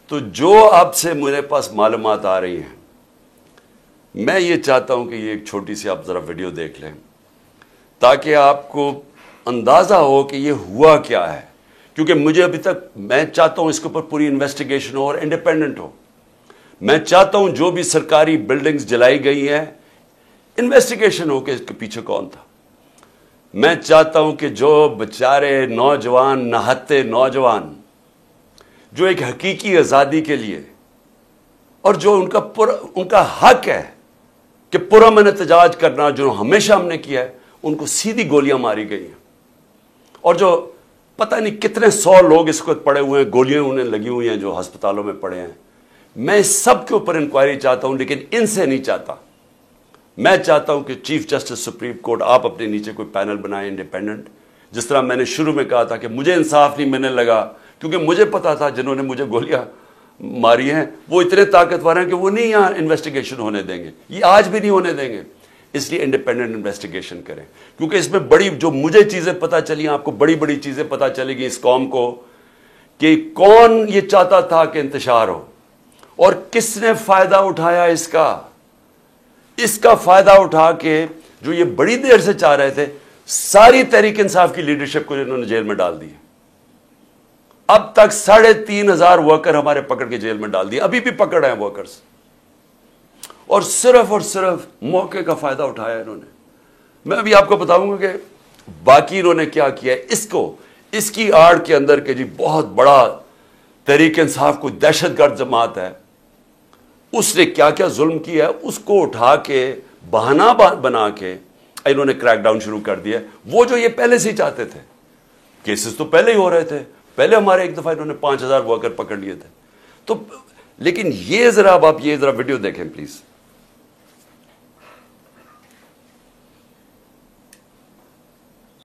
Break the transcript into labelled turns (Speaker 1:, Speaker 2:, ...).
Speaker 1: तो जो आपसे मेरे पास मालूमात आ रही हैं, मैं ये चाहता हूं कि ये एक छोटी सी आप ज़रा वीडियो देख लें ताकि आपको अंदाज़ा हो कि ये हुआ क्या है। क्योंकि मुझे अभी तक, मैं चाहता हूं इसके ऊपर पूरी इन्वेस्टिगेशन हो और इंडिपेंडेंट हो। मैं चाहता हूं जो भी सरकारी बिल्डिंग्स जलाई गई हैं, इन्वेस्टिगेशन हो कि इसके पीछे कौन था। मैं चाहता हूं कि जो बेचारे नौजवान, नहत्ते नौजवान, जो एक हकीकी आज़ादी के लिए और जो उनका हक है कि पुरअमन एहतजाज करना, जो हमेशा हमने किया है, उनको सीधी गोलियां मारी गई हैं। और जो पता नहीं कितने 100 लोग इस वक्त पड़े हुए हैं, गोलियां उन्हें लगी हुई हैं, जो अस्पतालों में पड़े हैं। मैं इस सब के ऊपर इंक्वायरी चाहता हूं, लेकिन इनसे नहीं चाहता। मैं चाहता हूं कि चीफ जस्टिस सुप्रीम कोर्ट, आप अपने नीचे कोई पैनल बनाए इंडिपेंडेंट। जिस तरह मैंने शुरू में कहा था कि मुझे इंसाफ नहीं मिलने लगा क्योंकि मुझे पता था जिन्होंने मुझे गोलियां मारी हैं वो इतने ताकतवर हैं कि वो नहीं यहां इन्वेस्टिगेशन होने देंगे, ये आज भी नहीं होने देंगे। इसलिए इंडिपेंडेंट इन्वेस्टिगेशन करें, क्योंकि इसमें बड़ी, जो मुझे चीजें पता चली, आपको बड़ी बड़ी चीजें पता चलेगी इस कौम को, कि कौन ये चाहता था कि इंतशार हो और किसने फायदा उठाया इसका फायदा उठा के, जो ये बड़ी देर से चाह रहे थे, सारी तहरीक इंसाफ की लीडरशिप को इन्होंने जेल में डाल दिया। अब तक 3,500 वर्कर हमारे पकड़ के जेल में डाल दिए, अभी भी पकड़ रहे हैं वर्कर्स, और सिर्फ मौके का फायदा उठाया इन्होंने। मैं अभी आपको बताऊंगा कि बाकी इन्होंने क्या किया है। इसकी आड़ के अंदर के जी बहुत बड़ा तहरीक इंसाफ कोई दहशतगर्द जमात है, उसने क्या क्या जुल्म किया है, उसको उठा के बहाना बना के इन्होंने क्रैकडाउन शुरू कर दिया। वो जो ये पहले से ही चाहते थे, केसेस तो पहले ही हो रहे थे, पहले हमारे एक दफा इन्होंने 5,000 वर्कर पकड़ लिए थे। तो लेकिन ये जरा, अब आप ये जरा वीडियो देखें प्लीज।